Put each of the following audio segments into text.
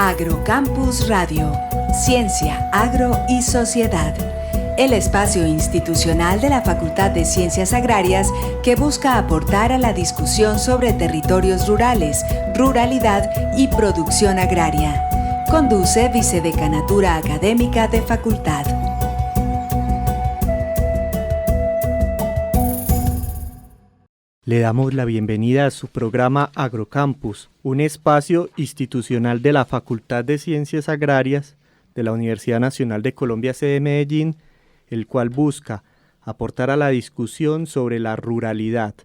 Agrocampus Radio, Ciencia, Agro y Sociedad. El espacio institucional de la Facultad de Ciencias Agrarias que busca aportar a la discusión sobre territorios rurales, ruralidad y producción agraria. Conduce Vicedecanatura Académica de Facultad. Le damos la bienvenida a su programa Agrocampus, un espacio institucional de la Facultad de Ciencias Agrarias de la Universidad Nacional de Colombia, sede Medellín, el cual busca aportar a la discusión sobre la ruralidad,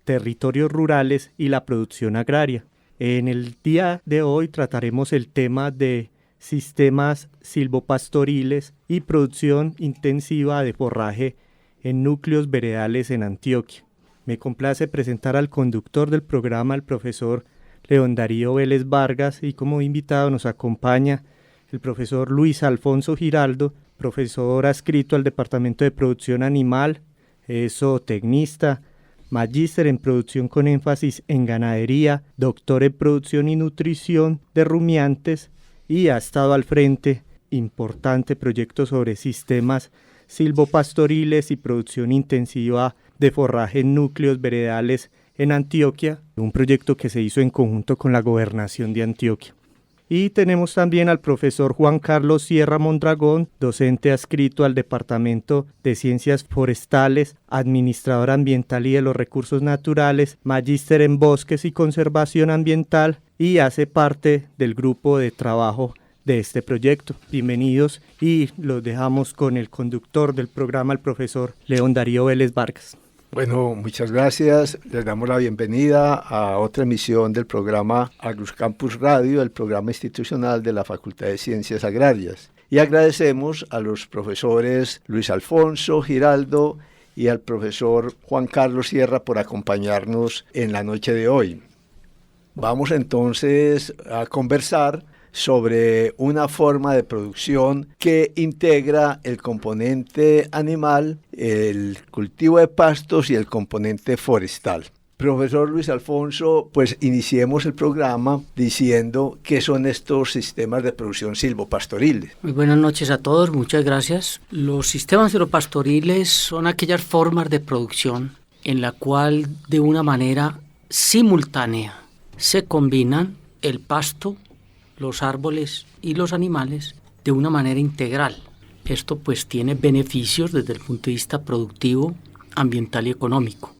territorios rurales y la producción agraria. En el día de hoy trataremos el tema de sistemas silvopastoriles y producción intensiva de forraje en núcleos veredales en Antioquia. Me complace presentar al conductor del programa, el profesor León Darío Vélez Vargas, y como invitado nos acompaña el profesor Luis Alfonso Giraldo, profesor adscrito al Departamento de Producción Animal, zootecnista, magíster en producción con énfasis en ganadería, doctor en producción y nutrición de rumiantes, y ha estado al frente importante proyecto sobre sistemas silvopastoriles y producción intensiva de forraje en núcleos veredales en Antioquia, un proyecto que se hizo en conjunto con la Gobernación de Antioquia. Y tenemos también al profesor Juan Carlos Sierra Mondragón, docente adscrito al Departamento de Ciencias Forestales, administrador ambiental y de los recursos naturales, magíster en bosques y conservación ambiental, y hace parte del grupo de trabajo de este proyecto. Bienvenidos, y los dejamos con el conductor del programa, el profesor León Darío Vélez Vargas. Bueno, muchas gracias. Les damos la bienvenida a otra emisión del programa Agrocampus Radio, el programa institucional de la Facultad de Ciencias Agrarias. Y agradecemos a los profesores Luis Alfonso Giraldo y al profesor Juan Carlos Sierra por acompañarnos en la noche de hoy. Vamos entonces a conversar sobre una forma de producción que integra el componente animal, el cultivo de pastos y el componente forestal. Profesor Luis Alfonso, pues iniciemos el programa diciendo qué son estos sistemas de producción silvopastoriles. Muy buenas noches a todos, muchas gracias. Los sistemas silvopastoriles son aquellas formas de producción en la cual de una manera simultánea se combinan el pasto, los árboles y los animales de una manera integral. Esto pues tiene beneficios desde el punto de vista productivo, ambiental y económico.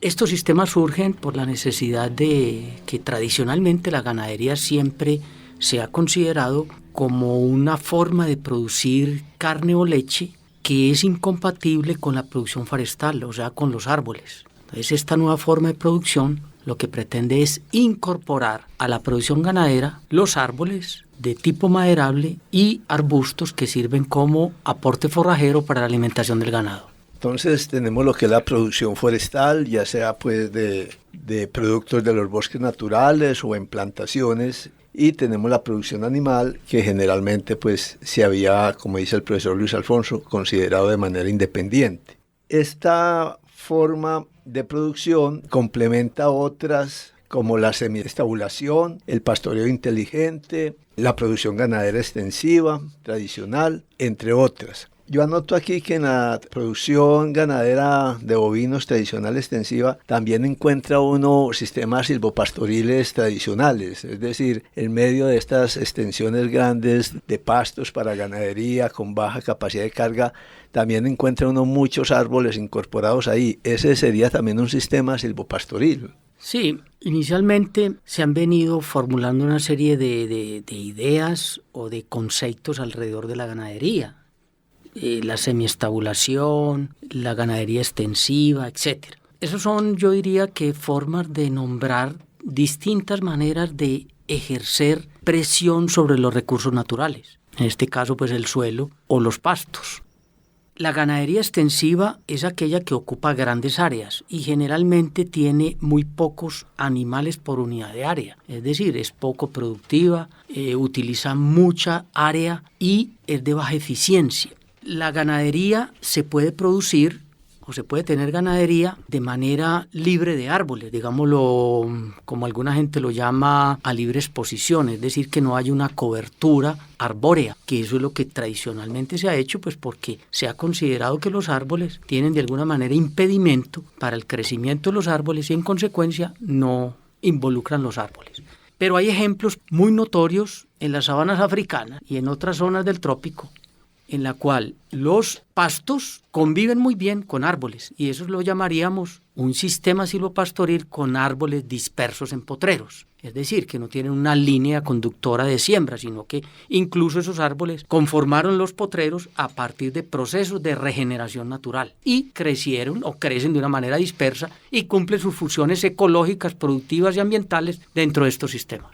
Estos sistemas surgen por la necesidad de que tradicionalmente la ganadería siempre se ha considerado como una forma de producir carne o leche que es incompatible con la producción forestal, o sea, con los árboles. Entonces, esta nueva forma de producción lo que pretende es incorporar a la producción ganadera los árboles de tipo maderable y arbustos que sirven como aporte forrajero para la alimentación del ganado. Entonces tenemos lo que es la producción forestal, ya sea pues de productos de los bosques naturales o en plantaciones, y tenemos la producción animal que generalmente pues se había, como dice el profesor Luis Alfonso, considerado de manera independiente. Esta forma de producción complementa otras como la semiestabulación, el pastoreo inteligente, la producción ganadera extensiva, tradicional, entre otras. Yo anoto aquí que en la producción ganadera de bovinos tradicional extensiva también encuentra uno sistemas silvopastoriles tradicionales, es decir, en medio de estas extensiones grandes de pastos para ganadería con baja capacidad de carga, también encuentra uno muchos árboles incorporados ahí. Ese sería también un sistema silvopastoril. Sí, inicialmente se han venido formulando una serie de ideas o de conceptos alrededor de la ganadería. La semiestabulación, la ganadería extensiva, etc. Esos son, yo diría, que formas de nombrar distintas maneras de ejercer presión sobre los recursos naturales. En este caso, pues el suelo o los pastos. La ganadería extensiva es aquella que ocupa grandes áreas y generalmente tiene muy pocos animales por unidad de área. Es decir, es poco productiva, utiliza mucha área y es de baja eficiencia. La ganadería se puede producir o se puede tener ganadería de manera libre de árboles, digámoslo como alguna gente lo llama a libre exposición, es decir, que no haya una cobertura arbórea, que eso es lo que tradicionalmente se ha hecho, pues porque se ha considerado que los árboles tienen de alguna manera impedimento para el crecimiento de los árboles y en consecuencia no involucran los árboles. Pero hay ejemplos muy notorios en las sabanas africanas y en otras zonas del trópico en la cual los pastos conviven muy bien con árboles y eso lo llamaríamos un sistema silvopastoril con árboles dispersos en potreros. Es decir, que no tienen una línea conductora de siembra, sino que incluso esos árboles conformaron los potreros a partir de procesos de regeneración natural y crecieron o crecen de una manera dispersa y cumplen sus funciones ecológicas, productivas y ambientales dentro de estos sistemas.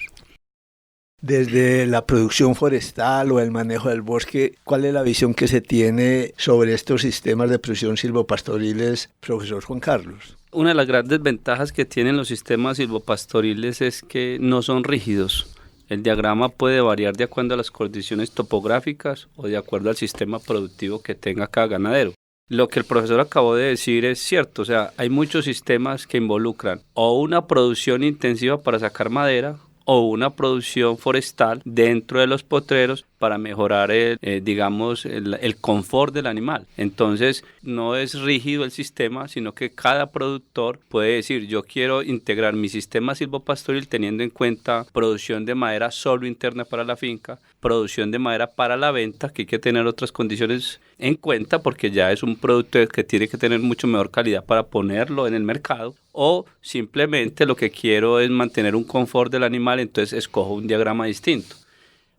Desde la producción forestal o el manejo del bosque, ¿cuál es la visión que se tiene sobre estos sistemas de producción silvopastoriles, profesor Juan Carlos? Una de las grandes ventajas que tienen los sistemas silvopastoriles es que no son rígidos. El diagrama puede variar de acuerdo a las condiciones topográficas o de acuerdo al sistema productivo que tenga cada ganadero. Lo que el profesor acabó de decir es cierto, o sea, hay muchos sistemas que involucran o una producción intensiva para sacar madera, o una producción forestal dentro de los potreros para mejorar el confort del animal. Entonces no es rígido el sistema, sino que cada productor puede decir yo quiero integrar mi sistema silvopastoril teniendo en cuenta producción de madera solo interna para la finca, producción de madera para la venta, que hay que tener otras condiciones en cuenta porque ya es un producto que tiene que tener mucho mejor calidad para ponerlo en el mercado, o simplemente lo que quiero es mantener un confort del animal, entonces escojo un diagrama distinto.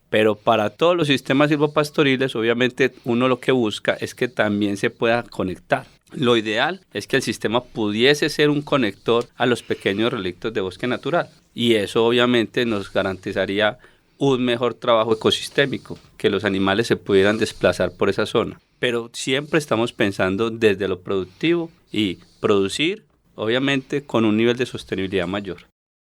Pero para todos los sistemas silvopastoriles, obviamente uno lo que busca es que también se pueda conectar. Lo ideal es que el sistema pudiese ser un conector a los pequeños relictos de bosque natural y eso obviamente nos garantizaría un mejor trabajo ecosistémico, que los animales se pudieran desplazar por esa zona. Pero siempre estamos pensando desde lo productivo y producir, obviamente, con un nivel de sostenibilidad mayor.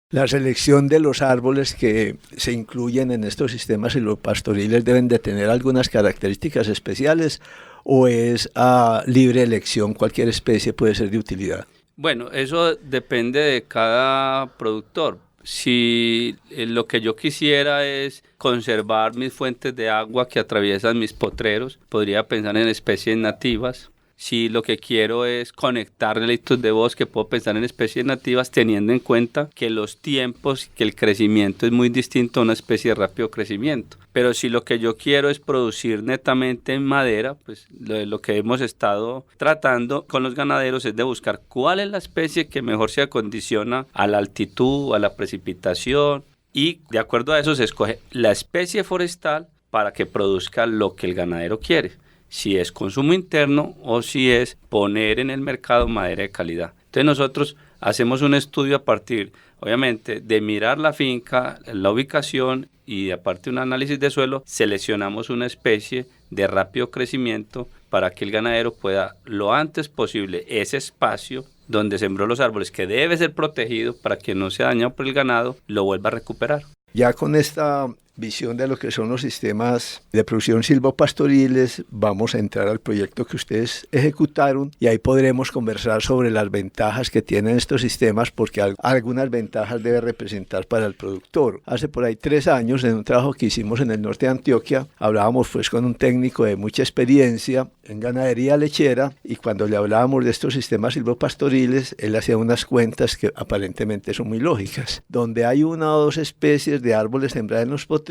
La selección de los árboles que se incluyen en estos sistemas silvopastoriles deben de tener algunas características especiales o es a libre elección, cualquier especie puede ser de utilidad. Bueno, eso depende de cada productor. Si lo que yo quisiera es conservar mis fuentes de agua que atraviesan mis potreros, podría pensar en especies nativas. Si lo que quiero es conectar relictos de bosque, puedo pensar en especies nativas teniendo en cuenta que los tiempos, que el crecimiento es muy distinto a una especie de rápido crecimiento. Pero si lo que yo quiero es producir netamente en madera, pues lo que hemos estado tratando con los ganaderos es de buscar cuál es la especie que mejor se acondiciona a la altitud, a la precipitación y de acuerdo a eso se escoge la especie forestal para que produzca lo que el ganadero quiere. Si es consumo interno o si es poner en el mercado madera de calidad. Entonces nosotros hacemos un estudio a partir, obviamente, de mirar la finca, la ubicación y aparte de un análisis de suelo, seleccionamos una especie de rápido crecimiento para que el ganadero pueda lo antes posible ese espacio donde sembró los árboles que debe ser protegido para que no sea dañado por el ganado, lo vuelva a recuperar. Ya con esta visión de lo que son los sistemas de producción silvopastoriles, vamos a entrar al proyecto que ustedes ejecutaron y ahí podremos conversar sobre las ventajas que tienen estos sistemas porque algunas ventajas debe representar para el productor. Hace por ahí 3 años en un trabajo que hicimos en el norte de Antioquia, hablábamos pues con un técnico de mucha experiencia en ganadería lechera y cuando le hablábamos de estos sistemas silvopastoriles, él hacía unas cuentas que aparentemente son muy lógicas, donde hay 1 o 2 especies de árboles sembradas en los potreros.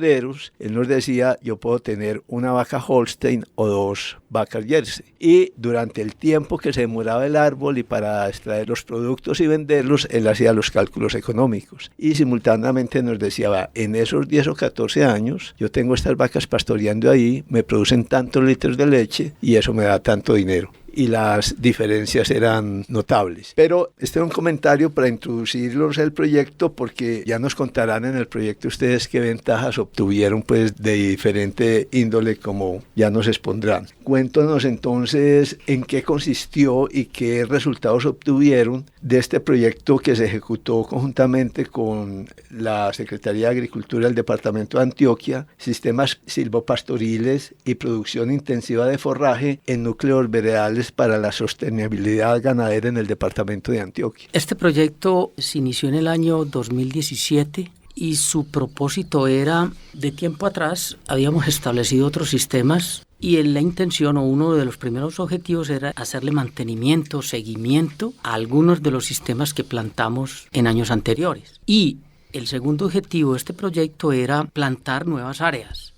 Él nos decía, yo puedo tener una vaca Holstein o 2 vacas Jersey. Y durante el tiempo que se demoraba el árbol y para extraer los productos y venderlos, él hacía los cálculos económicos. Y simultáneamente nos decía, en esos 10 o 14 años, yo tengo estas vacas pastoreando ahí, me producen tantos litros de leche y eso me da tanto dinero. Y las diferencias eran notables. Pero este es un comentario para introducirlos al proyecto porque ya nos contarán en el proyecto ustedes qué ventajas obtuvieron pues de diferente índole como ya nos expondrán. Cuéntanos entonces en qué consistió y qué resultados obtuvieron de este proyecto que se ejecutó conjuntamente con la Secretaría de Agricultura del Departamento de Antioquia, sistemas silvopastoriles y producción intensiva de forraje en núcleos veredales condiciones para la sostenibilidad ganadera en el departamento de Antioquia. Este proyecto se inició en el año 2017 y su propósito era, de tiempo atrás habíamos establecido otros sistemas y la intención o uno de los primeros objetivos era hacerle mantenimiento, seguimiento a algunos de los sistemas que plantamos en años anteriores. Y el segundo objetivo de este proyecto era plantar nuevas áreas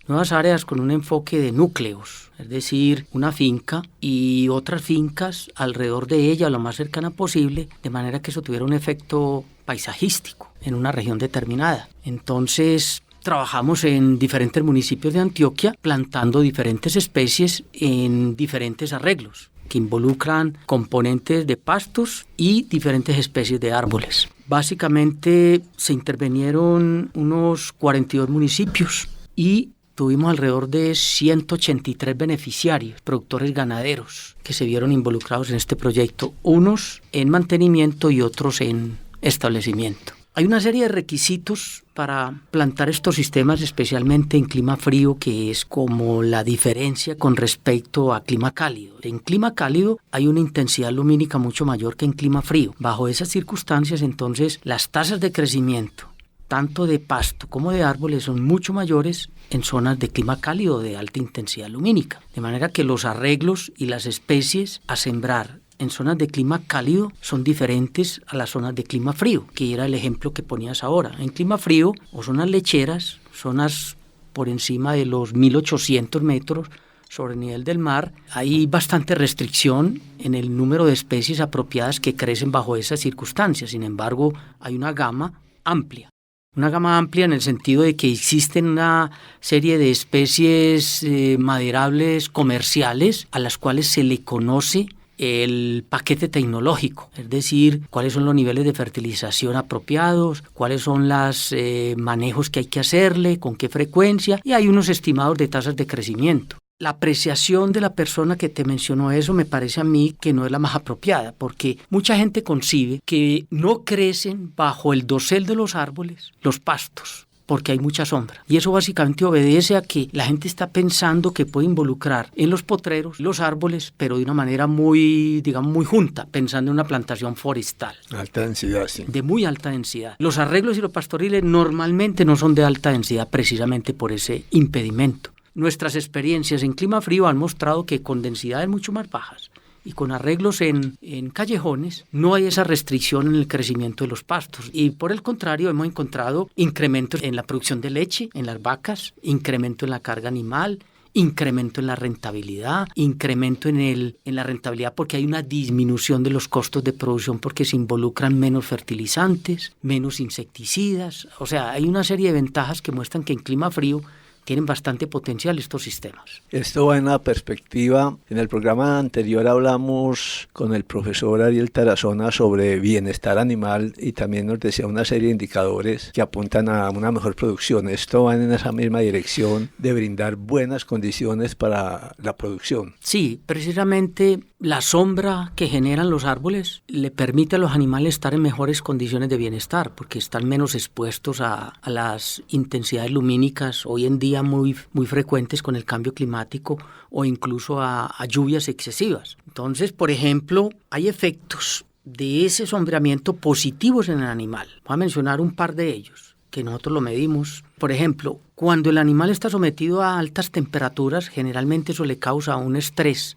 con un enfoque de núcleos, es decir, una finca y otras fincas alrededor de ella lo más cercana posible, de manera que eso tuviera un efecto paisajístico en una región determinada. Entonces, trabajamos en diferentes municipios de Antioquia plantando diferentes especies en diferentes arreglos que involucran componentes de pastos y diferentes especies de árboles. Básicamente se intervinieron unos 42 municipios y tuvimos alrededor de 183 beneficiarios, productores ganaderos, que se vieron involucrados en este proyecto, unos en mantenimiento y otros en establecimiento. Hay una serie de requisitos para plantar estos sistemas, especialmente en clima frío, que es como la diferencia con respecto a clima cálido. En clima cálido hay una intensidad lumínica mucho mayor que en clima frío. Bajo esas circunstancias, entonces, las tasas de crecimiento, tanto de pasto como de árboles, son mucho mayores en zonas de clima cálido de alta intensidad lumínica. De manera que los arreglos y las especies a sembrar en zonas de clima cálido son diferentes a las zonas de clima frío, que era el ejemplo que ponías ahora. En clima frío, o zonas lecheras, zonas por encima de los 1.800 metros sobre el nivel del mar, hay bastante restricción en el número de especies apropiadas que crecen bajo esas circunstancias. Sin embargo, hay una gama amplia. Una gama amplia en el sentido de que existen una serie de especies maderables comerciales a las cuales se le conoce el paquete tecnológico, es decir, cuáles son los niveles de fertilización apropiados, cuáles son los manejos que hay que hacerle, con qué frecuencia, y hay unos estimados de tasas de crecimiento. La apreciación de la persona que te mencionó eso me parece a mí que no es la más apropiada, porque mucha gente concibe que no crecen bajo el dosel de los árboles los pastos, porque hay mucha sombra. Y eso básicamente obedece a que la gente está pensando que puede involucrar en los potreros los árboles, pero de una manera muy, digamos, muy junta, pensando en una plantación forestal. Alta densidad, sí. De muy alta densidad. Los arreglos y los pastoriles normalmente no son de alta densidad precisamente por ese impedimento. Nuestras experiencias en clima frío han mostrado que con densidades mucho más bajas y con arreglos en callejones, no hay esa restricción en el crecimiento de los pastos. Y por el contrario, hemos encontrado incrementos en la producción de leche, en las vacas, incremento en la carga animal, incremento en la rentabilidad, incremento en la rentabilidad porque hay una disminución de los costos de producción porque se involucran menos fertilizantes, menos insecticidas. O sea, hay una serie de ventajas que muestran que en clima frío tienen bastante potencial estos sistemas. Esto va en la perspectiva, en el programa anterior hablamos con el profesor Ariel Tarazona sobre bienestar animal y también nos decía una serie de indicadores que apuntan a una mejor producción. Esto va en esa misma dirección de brindar buenas condiciones para la producción. Sí, precisamente la sombra que generan los árboles le permite a los animales estar en mejores condiciones de bienestar porque están menos expuestos a las intensidades lumínicas hoy en día muy frecuentes con el cambio climático o incluso a lluvias excesivas. Entonces, por ejemplo, hay efectos de ese sombreamiento positivos en el animal. Voy a mencionar un par de ellos que nosotros lo medimos. Por ejemplo, cuando el animal está sometido a altas temperaturas, generalmente eso le causa un estrés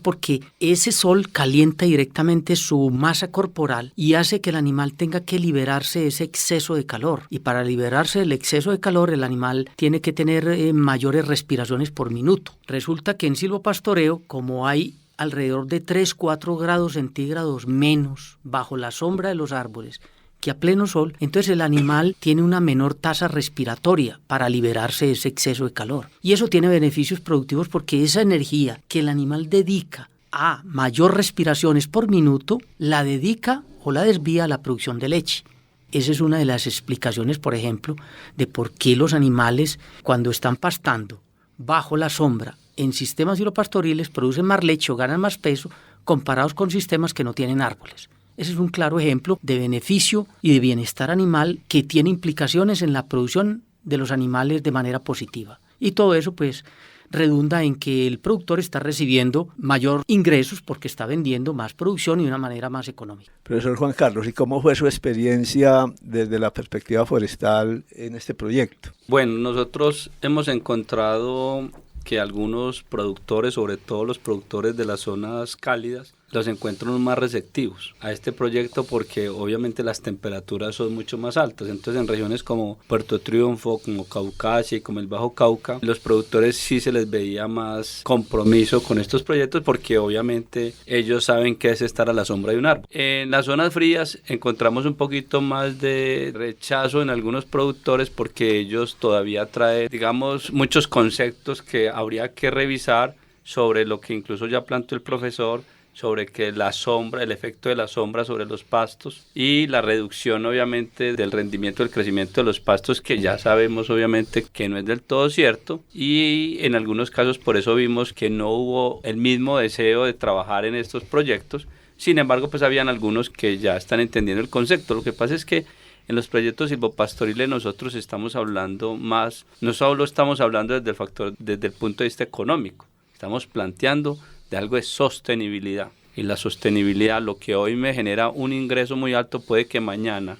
porque ese sol calienta directamente su masa corporal y hace que el animal tenga que liberarse de ese exceso de calor. Y para liberarse del exceso de calor, el animal tiene que tener mayores respiraciones por minuto. Resulta que en silvopastoreo, como hay alrededor de 3-4 grados centígrados menos bajo la sombra de los árboles que a pleno sol, entonces el animal tiene una menor tasa respiratoria para liberarse de ese exceso de calor. Y eso tiene beneficios productivos porque esa energía que el animal dedica a mayor respiraciones por minuto, la dedica o la desvía a la producción de leche. Esa es una de las explicaciones, por ejemplo, de por qué los animales, cuando están pastando bajo la sombra en sistemas silvopastoriles, producen más leche o ganan más peso comparados con sistemas que no tienen árboles. Ese es un claro ejemplo de beneficio y de bienestar animal que tiene implicaciones en la producción de los animales de manera positiva. Y todo eso pues redunda en que el productor está recibiendo mayor ingresos porque está vendiendo más producción y de una manera más económica. Profesor Juan Carlos, ¿y cómo fue su experiencia desde la perspectiva forestal en este proyecto? Bueno, nosotros hemos encontrado que algunos productores, sobre todo los productores de las zonas cálidas, los encuentran más receptivos a este proyecto porque obviamente las temperaturas son mucho más altas. Entonces en regiones como Puerto Triunfo, como Caucasia y como el Bajo Cauca, los productores sí se les veía más compromiso con estos proyectos porque obviamente ellos saben qué es estar a la sombra de un árbol. En las zonas frías encontramos un poquito más de rechazo en algunos productores porque ellos todavía traen, digamos, muchos conceptos que habría que revisar sobre lo que incluso ya planteó el profesor, sobre que la sombra, el efecto de la sombra sobre los pastos y la reducción obviamente del rendimiento, del crecimiento de los pastos, que ya sabemos obviamente que no es del todo cierto, y en algunos casos por eso vimos que no hubo el mismo deseo de trabajar en estos proyectos. Sin embargo, pues habían algunos que ya están entendiendo el concepto. Lo que pasa es que en los proyectos silvopastoriles nosotros estamos hablando más, no solo estamos hablando desde el punto de vista económico, estamos planteando de algo de sostenibilidad. Y la sostenibilidad, lo que hoy me genera un ingreso muy alto, puede que mañana,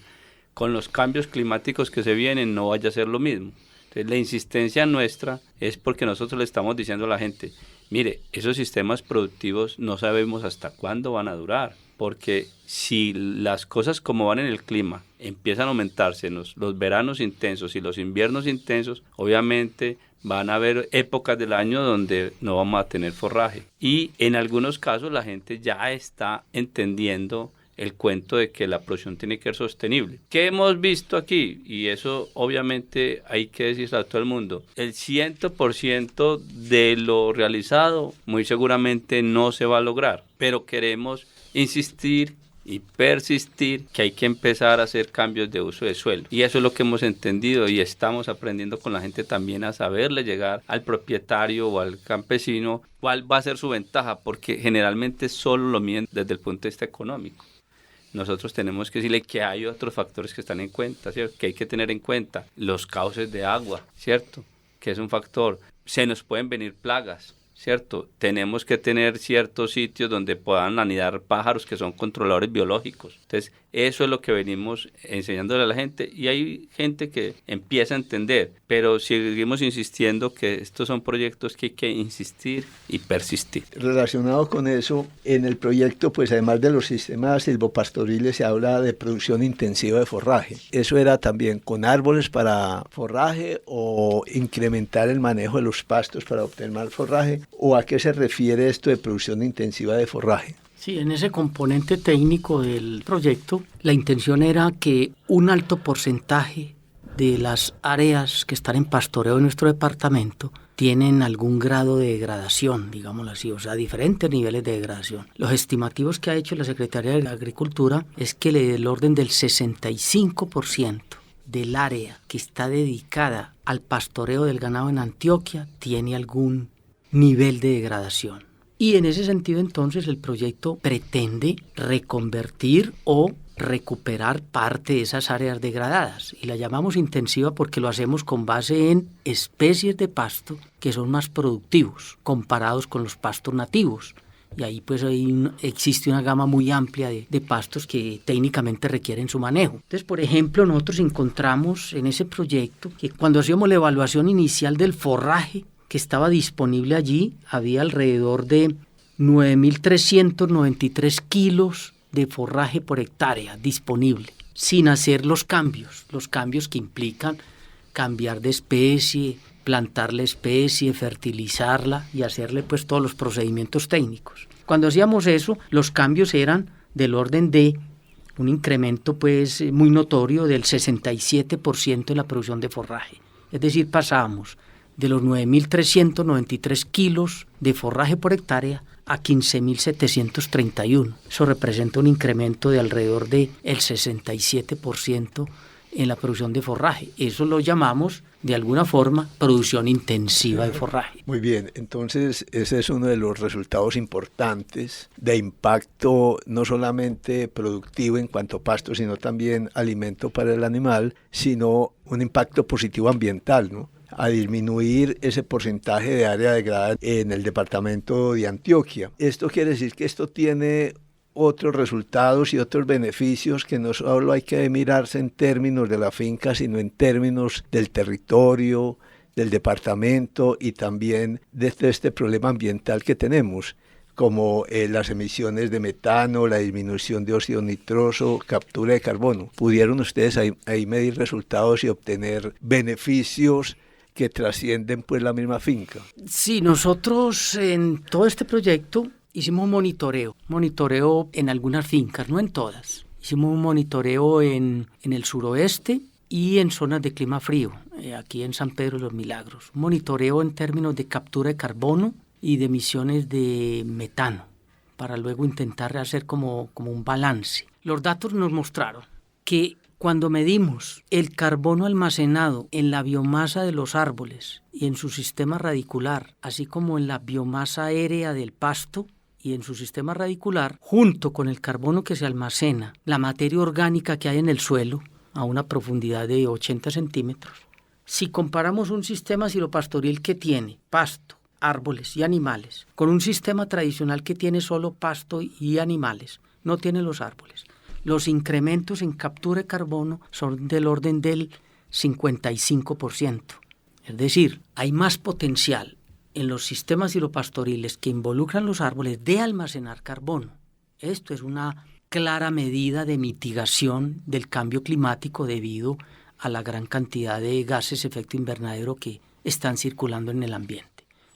con los cambios climáticos que se vienen, no vaya a ser lo mismo. Entonces, la insistencia nuestra es porque nosotros le estamos diciendo a la gente, mire, esos sistemas productivos no sabemos hasta cuándo van a durar, porque si las cosas como van en el clima empiezan a aumentarse, los veranos intensos y los inviernos intensos, obviamente van a haber épocas del año donde no vamos a tener forraje. Y en algunos casos la gente ya está entendiendo el cuento de que la producción tiene que ser sostenible. ¿Qué hemos visto aquí? Y eso obviamente hay que decirlo a todo el mundo. El 100% de lo realizado muy seguramente no se va a lograr, pero queremos insistir y persistir que hay que empezar a hacer cambios de uso de suelo. Y eso es lo que hemos entendido y estamos aprendiendo con la gente también a saberle llegar al propietario o al campesino cuál va a ser su ventaja, porque generalmente solo lo miden desde el punto de vista económico. Nosotros tenemos que decirle que hay otros factores que están en cuenta, ¿cierto? Que hay que tener en cuenta los cauces de agua, ¿cierto? Que es un factor. Se nos pueden venir plagas, ¿cierto? Tenemos que tener ciertos sitios donde puedan anidar pájaros que son controladores biológicos. Entonces, eso es lo que venimos enseñándole a la gente y hay gente que empieza a entender, pero seguimos insistiendo que estos son proyectos que hay que insistir y persistir. Relacionado con eso, en el proyecto, pues además de los sistemas silvopastoriles, se habla de producción intensiva de forraje. ¿Eso era también con árboles para forraje o incrementar el manejo de los pastos para obtener más forraje? ¿O a qué se refiere esto de producción intensiva de forraje? Sí, en ese componente técnico del proyecto, la intención era que un alto porcentaje de las áreas que están en pastoreo en nuestro departamento tienen algún grado de degradación, digámoslo así, o sea, diferentes niveles de degradación. Los estimativos que ha hecho la Secretaría de Agricultura es que el orden del 65% del área que está dedicada al pastoreo del ganado en Antioquia tiene algún nivel de degradación. Y en ese sentido entonces el proyecto pretende reconvertir o recuperar parte de esas áreas degradadas y la llamamos intensiva porque lo hacemos con base en especies de pasto que son más productivos comparados con los pastos nativos. Y ahí pues existe una gama muy amplia de pastos que técnicamente requieren su manejo. Entonces, por ejemplo, nosotros encontramos en ese proyecto que cuando hacíamos la evaluación inicial del forraje que estaba disponible allí, había alrededor de 9.393 kilos de forraje por hectárea disponible, sin hacer los cambios que implican cambiar de especie, plantar la especie, fertilizarla y hacerle pues todos los procedimientos técnicos. Cuando hacíamos eso, los cambios eran del orden de un incremento pues muy notorio del 67% en la producción de forraje. Es decir, pasábamos de los 9.393 kilos de forraje por hectárea a 15.731. Eso representa un incremento de alrededor del 67% en la producción de forraje. Eso lo llamamos, de alguna forma, producción intensiva de forraje. Muy bien, entonces ese es uno de los resultados importantes de impacto no solamente productivo en cuanto a pasto, sino también alimento para el animal, sino un impacto positivo ambiental, ¿no? a disminuir ese porcentaje de área degradada en el departamento de Antioquia. Esto quiere decir que esto tiene otros resultados y otros beneficios que no solo hay que mirarse en términos de la finca, sino en términos del territorio, del departamento y también de este problema ambiental que tenemos, como las emisiones de metano, la disminución de óxido nitroso, captura de carbono. ¿Pudieron ustedes ahí medir resultados y obtener beneficios que trascienden pues la misma finca? Sí, nosotros en todo este proyecto hicimos un monitoreo en algunas fincas, no en todas. Hicimos un monitoreo en el suroeste y en zonas de clima frío, aquí en San Pedro de los Milagros. Un monitoreo en términos de captura de carbono y de emisiones de metano, para luego intentar hacer como un balance. Los datos nos mostraron que cuando medimos el carbono almacenado en la biomasa de los árboles y en su sistema radicular, así como en la biomasa aérea del pasto y en su sistema radicular, junto con el carbono que se almacena, la materia orgánica que hay en el suelo, a una profundidad de 80 centímetros, si comparamos un sistema silvopastoril que tiene pasto, árboles y animales, con un sistema tradicional que tiene solo pasto y animales, no tiene los árboles, los incrementos en captura de carbono son del orden del 55%. Es decir, hay más potencial en los sistemas silvopastoriles que involucran los árboles de almacenar carbono. Esto es una clara medida de mitigación del cambio climático debido a la gran cantidad de gases de efecto invernadero que están circulando en el ambiente.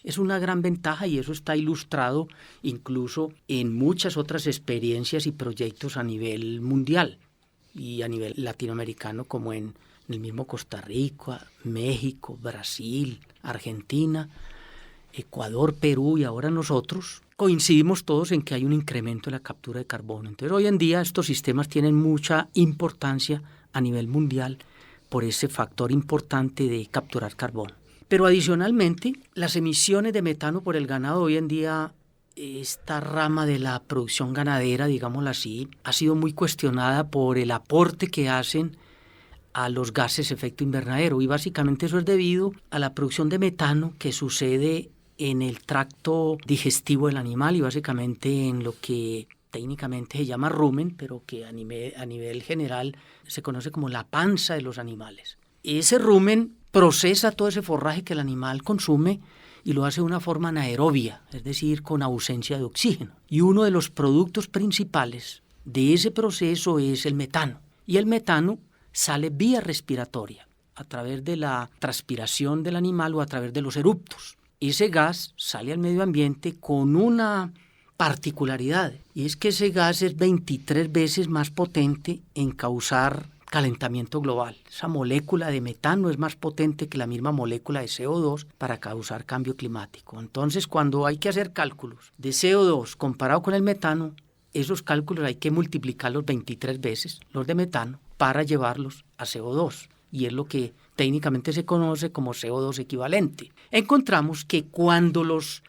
Es una gran ventaja y eso está ilustrado incluso en muchas otras experiencias y proyectos a nivel mundial y a nivel latinoamericano, como en el mismo Costa Rica, México, Brasil, Argentina, Ecuador, Perú y ahora nosotros. Coincidimos todos en que hay un incremento en la captura de carbono. Entonces hoy en día estos sistemas tienen mucha importancia a nivel mundial por ese factor importante de capturar carbono. Pero adicionalmente, las emisiones de metano por el ganado hoy en día, esta rama de la producción ganadera, digámoslo así, ha sido muy cuestionada por el aporte que hacen a los gases de efecto invernadero y básicamente eso es debido a la producción de metano que sucede en el tracto digestivo del animal y básicamente en lo que técnicamente se llama rumen, pero que a nivel general se conoce como la panza de los animales. Ese rumen procesa todo ese forraje que el animal consume y lo hace de una forma anaerobia, es decir, con ausencia de oxígeno. Y uno de los productos principales de ese proceso es el metano. Y el metano sale vía respiratoria, a través de la transpiración del animal o a través de los eruptos. Ese gas sale al medio ambiente con una particularidad, y es que ese gas es 23 veces más potente en causar calentamiento global. Esa molécula de metano es más potente que la misma molécula de CO2 para causar cambio climático. Entonces, cuando hay que hacer cálculos de CO2 comparado con el metano, esos cálculos hay que multiplicarlos 23 veces, los de metano, para llevarlos a CO2. Y es lo que técnicamente se conoce como CO2 equivalente. Encontramos que cuando los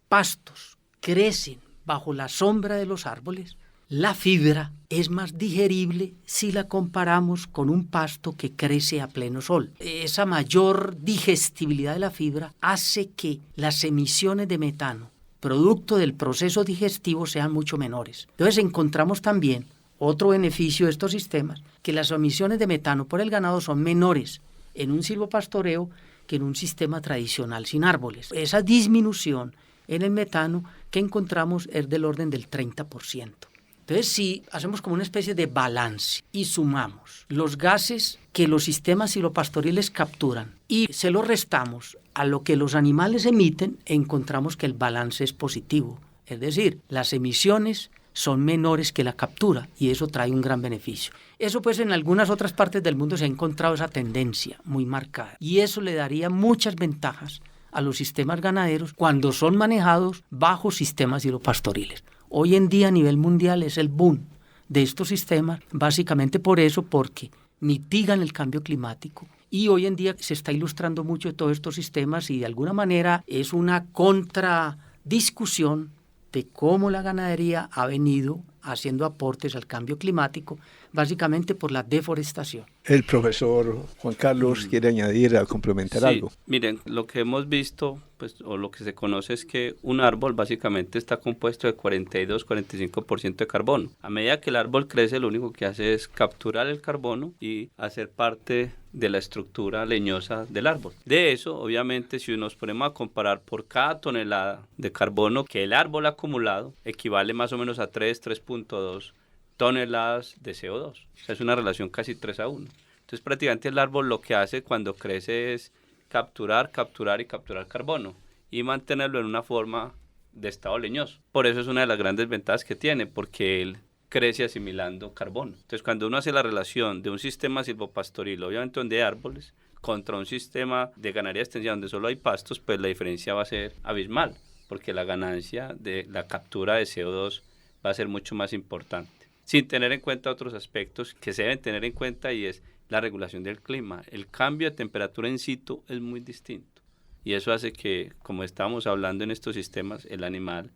pastos crecen bajo la sombra de los árboles, la fibra es más digerible si la comparamos con un pasto que crece a pleno sol. Esa mayor digestibilidad de la fibra hace que las emisiones de metano, producto del proceso digestivo, sean mucho menores. Entonces encontramos también otro beneficio de estos sistemas, que las emisiones de metano por el ganado son menores en un silvopastoreo que en un sistema tradicional sin árboles. Esa disminución en el metano que encontramos es del orden del 30%. Entonces, si hacemos como una especie de balance y sumamos los gases que los sistemas silvopastoriles capturan y se los restamos a lo que los animales emiten, encontramos que el balance es positivo. Es decir, las emisiones son menores que la captura y eso trae un gran beneficio. Eso pues en algunas otras partes del mundo se ha encontrado esa tendencia muy marcada y eso le daría muchas ventajas a los sistemas ganaderos cuando son manejados bajo sistemas silvopastoriles. Hoy en día a nivel mundial es el boom de estos sistemas, básicamente por eso, porque mitigan el cambio climático. Y hoy en día se está ilustrando mucho de todos estos sistemas y de alguna manera es una contradiscusión de cómo la ganadería ha venido haciendo aportes al cambio climático, básicamente por la deforestación. El profesor Juan Carlos quiere añadir a complementar algo. Miren, lo que hemos visto, pues, o lo que se conoce es que un árbol básicamente está compuesto de 42-45% de carbono. A medida que el árbol crece, lo único que hace es capturar el carbono y hacer parte de la estructura leñosa del árbol. De eso, obviamente, si nos ponemos a comparar por cada tonelada de carbono que el árbol ha acumulado, equivale más o menos a 3.2 toneladas de CO2. O sea, es una relación casi 3:1. Entonces, prácticamente el árbol lo que hace cuando crece es capturar carbono y mantenerlo en una forma de estado leñoso. Por eso es una de las grandes ventajas que tiene, porque él crece asimilando carbono. Entonces, cuando uno hace la relación de un sistema silvopastoril, obviamente donde hay árboles, contra un sistema de ganadería extensiva donde solo hay pastos, pues la diferencia va a ser abismal, porque la ganancia de la captura de CO2 va a ser mucho más importante, sin tener en cuenta otros aspectos que se deben tener en cuenta, y es la regulación del clima. El cambio de temperatura in situ es muy distinto, y eso hace que, como estábamos hablando en estos sistemas, el animal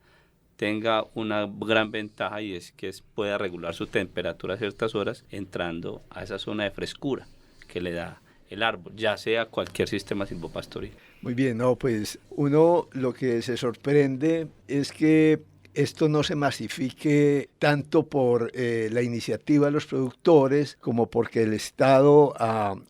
tenga una gran ventaja, y es que pueda regular su temperatura a ciertas horas entrando a esa zona de frescura que le da el árbol, ya sea cualquier sistema silvopastoril. Muy bien, no, pues uno lo que se sorprende es que esto no se masifique tanto por la iniciativa de los productores como porque el Estado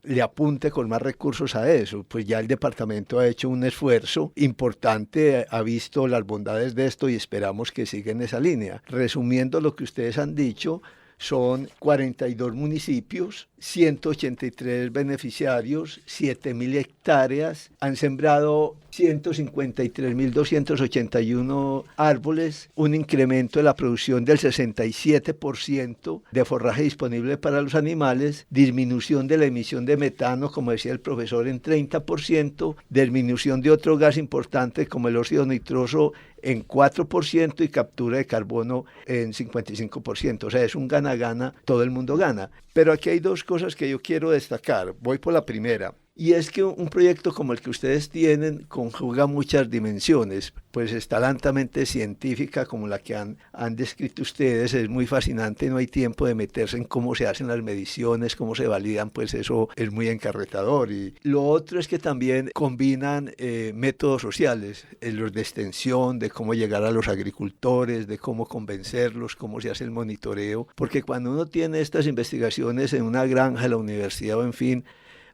le apunte con más recursos a eso. Pues ya el departamento ha hecho un esfuerzo importante, ha visto las bondades de esto y esperamos que siga en esa línea. Resumiendo lo que ustedes han dicho, son 42 municipios, 183 beneficiarios, 7.000 hectáreas, han sembrado 153.281 árboles, un incremento de la producción del 67% de forraje disponible para los animales, disminución de la emisión de metano, como decía el profesor, en 30%, disminución de otro gas importante como el óxido nitroso en 4% y captura de carbono en 55%. O sea, es un gana-gana, todo el mundo gana. Pero aquí hay dos cosas que yo quiero destacar. Voy por la primera. Y es que un proyecto como el que ustedes tienen conjuga muchas dimensiones, pues está la altamente científica como la que han descrito ustedes, es muy fascinante, no hay tiempo de meterse en cómo se hacen las mediciones, cómo se validan, pues eso es muy encarretador. Y lo otro es que también combinan métodos sociales, los de extensión, de cómo llegar a los agricultores, de cómo convencerlos, cómo se hace el monitoreo, porque cuando uno tiene estas investigaciones en una granja, en la universidad o en fin,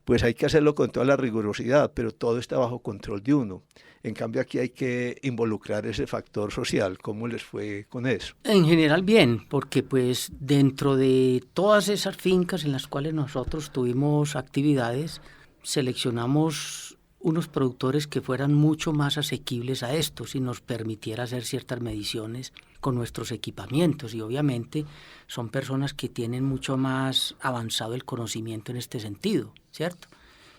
pues hay que hacerlo con toda la rigurosidad, pero todo está bajo control de uno. En cambio, aquí hay que involucrar ese factor social. ¿Cómo les fue con eso? En general bien, porque pues dentro de todas esas fincas en las cuales nosotros tuvimos actividades, seleccionamos unos productores que fueran mucho más asequibles a esto, si nos permitiera hacer ciertas mediciones con nuestros equipamientos, y obviamente son personas que tienen mucho más avanzado el conocimiento en este sentido, ¿cierto?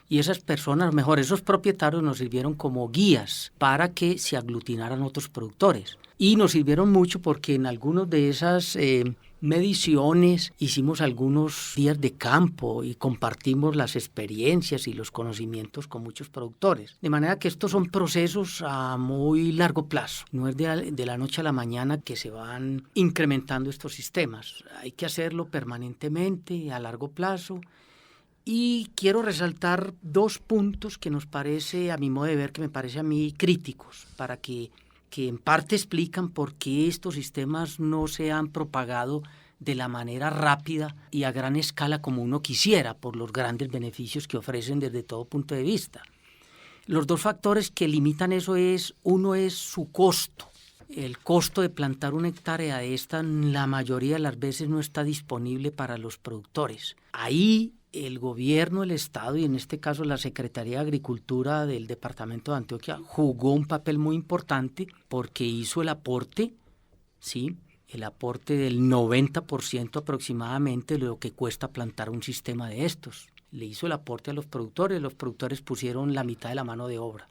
Y esas personas, mejor, esos propietarios nos sirvieron como guías para que se aglutinaran otros productores. Y nos sirvieron mucho porque en algunas de esas mediciones hicimos algunos días de campo y compartimos las experiencias y los conocimientos con muchos productores. De manera que estos son procesos a muy largo plazo. No es de la noche a la mañana que se van incrementando estos sistemas. Hay que hacerlo permanentemente, a largo plazo. Y quiero resaltar dos puntos que nos parece, a mi modo de ver, que me parece a mí críticos, para que en parte explican por qué estos sistemas no se han propagado de la manera rápida y a gran escala como uno quisiera, por los grandes beneficios que ofrecen desde todo punto de vista. Los dos factores que limitan eso uno es su costo. El costo de plantar una hectárea de esta, la mayoría de las veces no está disponible para los productores. Ahí el gobierno, el Estado y en este caso la Secretaría de Agricultura del Departamento de Antioquia jugó un papel muy importante porque hizo el aporte, ¿sí? El aporte del 90% aproximadamente de lo que cuesta plantar un sistema de estos. Le hizo el aporte a los productores pusieron la mitad de la mano de obra,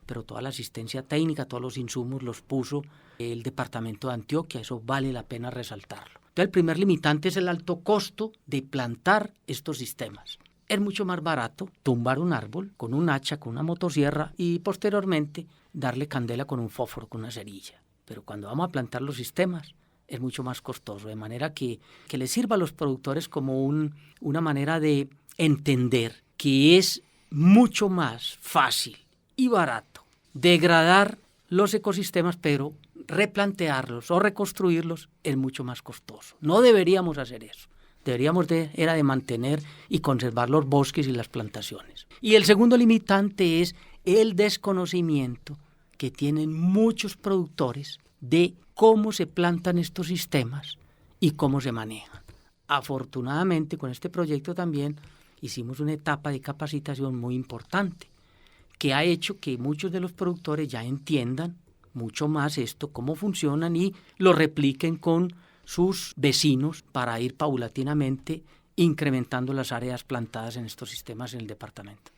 pero toda la asistencia técnica, todos los insumos los puso el Departamento de Antioquia, eso vale la pena resaltarlo. Entonces, el primer limitante es el alto costo de plantar estos sistemas. Es mucho más barato tumbar un árbol con un hacha, con una motosierra y posteriormente darle candela con un fósforo, con una cerilla. Pero cuando vamos a plantar los sistemas, es mucho más costoso, de manera que les sirva a los productores como una manera de entender que es mucho más fácil y barato degradar los ecosistemas, pero replantearlos o reconstruirlos es mucho más costoso. No deberíamos hacer eso. Deberíamos de mantener y conservar los bosques y las plantaciones. Y el segundo limitante es el desconocimiento que tienen muchos productores de cómo se plantan estos sistemas y cómo se manejan. Afortunadamente, con este proyecto también hicimos una etapa de capacitación muy importante que ha hecho que muchos de los productores ya entiendan mucho más esto, cómo funcionan y lo repliquen con sus vecinos para ir paulatinamente incrementando las áreas plantadas en estos sistemas en el departamento.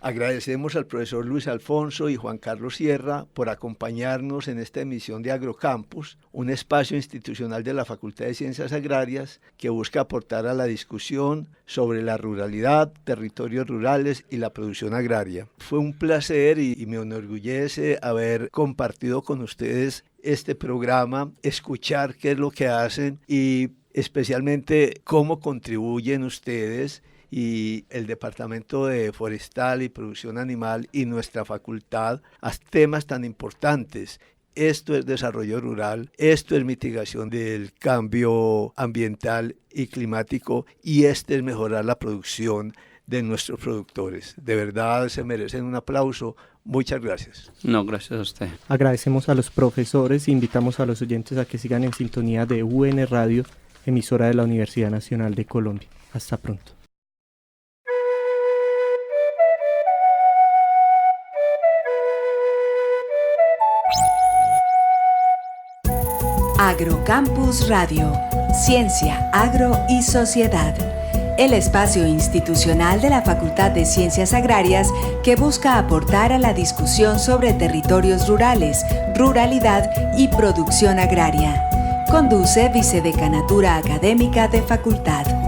Agradecemos al profesor Luis Alfonso y Juan Carlos Sierra por acompañarnos en esta emisión de Agrocampus, un espacio institucional de la Facultad de Ciencias Agrarias que busca aportar a la discusión sobre la ruralidad, territorios rurales y la producción agraria. Fue un placer y me enorgullece haber compartido con ustedes este programa, escuchar qué es lo que hacen y especialmente cómo contribuyen ustedes y el Departamento de Forestal y Producción Animal y nuestra facultad a temas tan importantes. Esto es desarrollo rural, esto es mitigación del cambio ambiental y climático y este es mejorar la producción de nuestros productores. De verdad se merecen un aplauso. Muchas gracias. No, gracias a usted. Agradecemos a los profesores e invitamos a los oyentes a que sigan en sintonía de UN Radio, emisora de la Universidad Nacional de Colombia. Hasta pronto. Agrocampus Radio, Ciencia, Agro y Sociedad. El espacio institucional de la Facultad de Ciencias Agrarias que busca aportar a la discusión sobre territorios rurales, ruralidad y producción agraria. Conduce Vicedecanatura Académica de Facultad.